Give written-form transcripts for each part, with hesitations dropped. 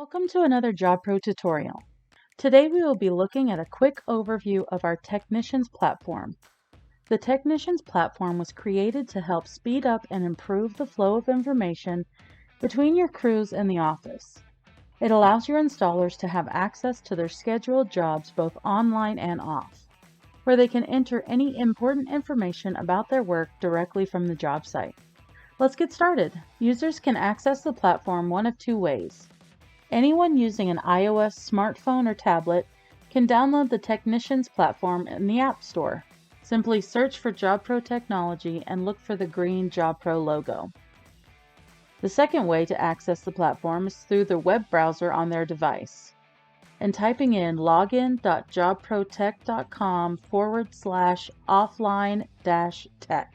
Welcome to another Job Pro tutorial. Today we will be looking at a quick overview of our Technicians platform. The Technicians platform was created to help speed up and improve the flow of information between your crews and the office. It allows your installers to have access to their scheduled jobs both online and off, where they can enter any important information about their work directly from the job site. Let's get started. Users can access the platform one of two ways. Anyone using an iOS smartphone or tablet can download the Technicians platform in the App Store. Simply search for Job Pro Technology and look for the green Job Pro logo. The second way to access the platform is through the web browser on their device and typing in login.jobprotech.com/offline-tech.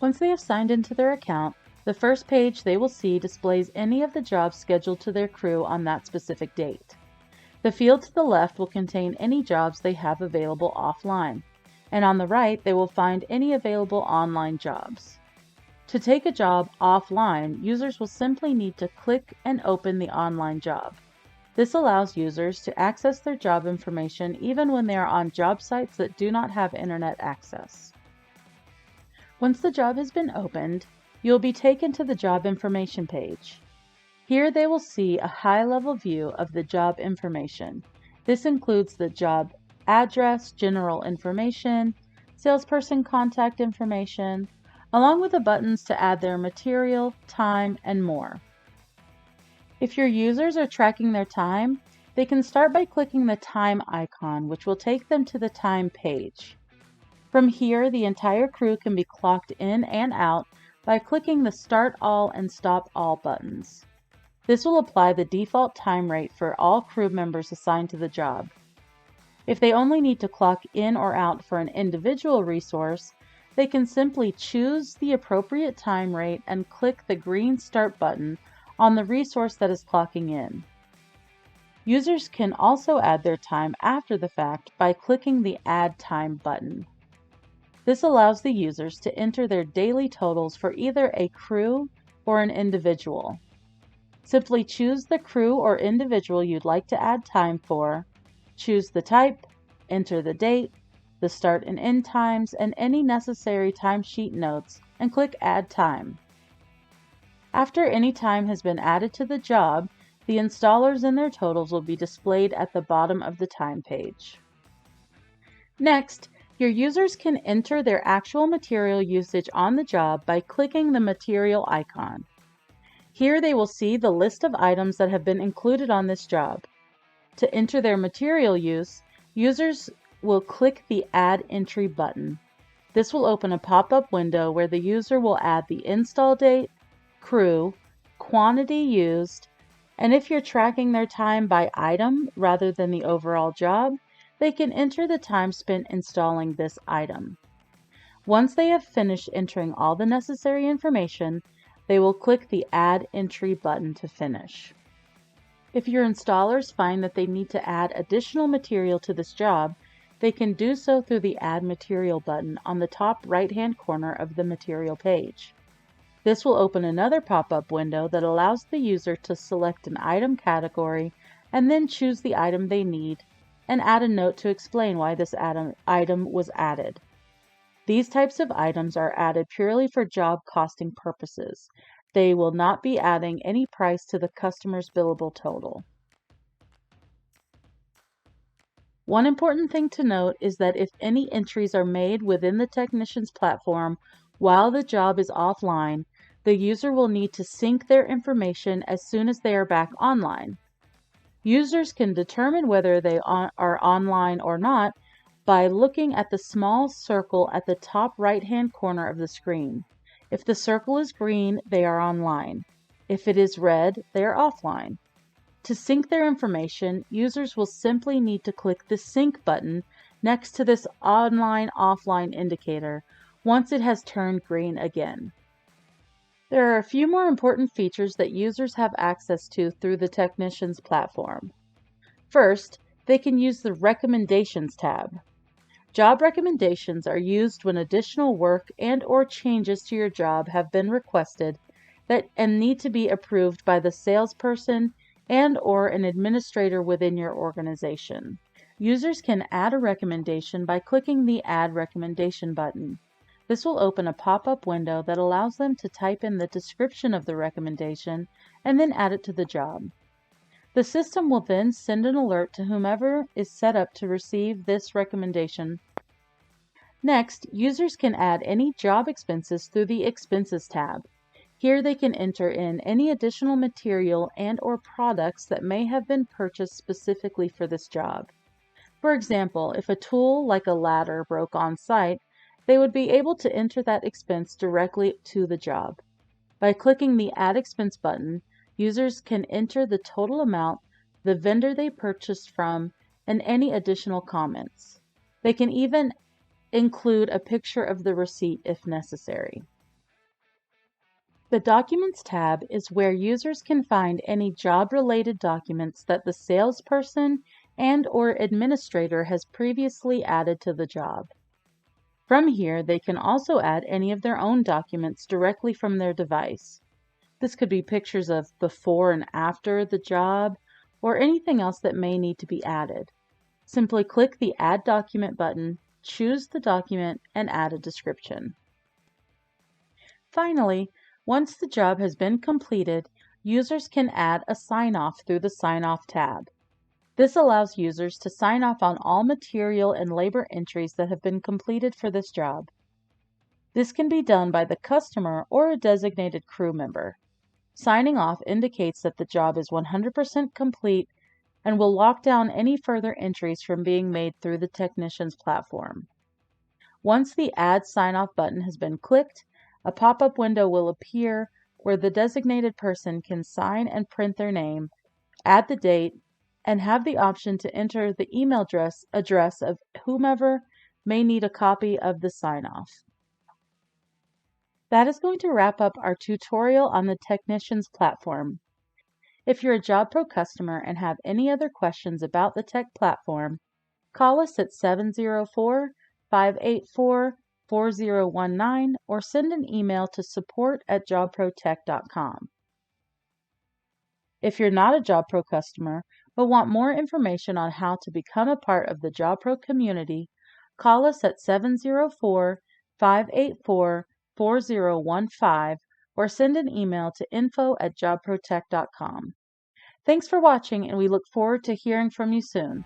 Once they have signed into their account, the first page they will see displays any of the jobs scheduled to their crew on that specific date. The field to the left will contain any jobs they have available offline, and on the right they will find any available online jobs. To take a job offline, users will simply need to click and open the online job. This allows users to access their job information even when they are on job sites that do not have internet access. Once the job has been opened, you will be taken to the job information page. Here they will see a high-level view of the job information. This includes the job address, general information, salesperson contact information, along with the buttons to add their material, time, and more. If your users are tracking their time, they can start by clicking the time icon, which will take them to the time page. From here, the entire crew can be clocked in and out by clicking the Start All and Stop All buttons. This will apply the default time rate for all crew members assigned to the job. If they only need to clock in or out for an individual resource, they can simply choose the appropriate time rate and click the green Start button on the resource that is clocking in. Users can also add their time after the fact by clicking the Add Time button. This allows the users to enter their daily totals for either a crew or an individual. Simply choose the crew or individual you'd like to add time for, choose the type, enter the date, the start and end times, and any necessary timesheet notes, and click Add Time. After any time has been added to the job, the installers and their totals will be displayed at the bottom of the time page. Next, your users can enter their actual material usage on the job by clicking the material icon. Here they will see the list of items that have been included on this job. To enter their material use, users will click the Add Entry button. This will open a pop-up window where the user will add the install date, crew, quantity used, and if you're tracking their time by item rather than the overall job, they can enter the time spent installing this item. Once they have finished entering all the necessary information, they will click the Add Entry button to finish. If your installers find that they need to add additional material to this job, they can do so through the Add Material button on the top right-hand corner of the material page. This will open another pop-up window that allows the user to select an item category and then choose the item they need and add a note to explain why this item was added. These types of items are added purely for job costing purposes. They will not be adding any price to the customer's billable total. One important thing to note is that if any entries are made within the Technicians platform while the job is offline, the user will need to sync their information as soon as they are back online. Users can determine whether they are online or not by looking at the small circle at the top right-hand corner of the screen. If the circle is green, they are online. If it is red, they are offline. To sync their information, users will simply need to click the Sync button next to this online-offline indicator once it has turned green again. There are a few more important features that users have access to through the Technicians platform. First, they can use the Recommendations tab. Job recommendations are used when additional work and/or changes to your job have been requested and need to be approved by the salesperson and/or an administrator within your organization. Users can add a recommendation by clicking the Add Recommendation button. This will open a pop-up window that allows them to type in the description of the recommendation and then add it to the job. The system will then send an alert to whomever is set up to receive this recommendation. Next, users can add any job expenses through the Expenses tab. Here they can enter in any additional material and/or products that may have been purchased specifically for this job. For example, if a tool like a ladder broke on site, they would be able to enter that expense directly to the job. By clicking the Add Expense button, users can enter the total amount, the vendor they purchased from, and any additional comments. They can even include a picture of the receipt if necessary. The Documents tab is where users can find any job-related documents that the salesperson and/or administrator has previously added to the job. From here, they can also add any of their own documents directly from their device. This could be pictures of before and after the job, or anything else that may need to be added. Simply click the Add Document button, choose the document, and add a description. Finally, once the job has been completed, users can add a sign-off through the Sign Off tab. This allows users to sign off on all material and labor entries that have been completed for this job. This can be done by the customer or a designated crew member. Signing off indicates that the job is 100% complete and will lock down any further entries from being made through the technician's platform. Once the Add Sign-Off button has been clicked, a pop-up window will appear where the designated person can sign and print their name, add the date, and have the option to enter the email address of whomever may need a copy of the sign-off. That is going to wrap up our tutorial on the Technicians platform. If you're a JobPro customer and have any other questions about the tech platform, call us at 704-584-4019 or send an email to support@jobprotech.com. If you're not a JobPro customer but want more information on how to become a part of the JobPro community, call us at 704-584-4015 or send an email to info@jobprotech.com. Thanks for watching, and we look forward to hearing from you soon.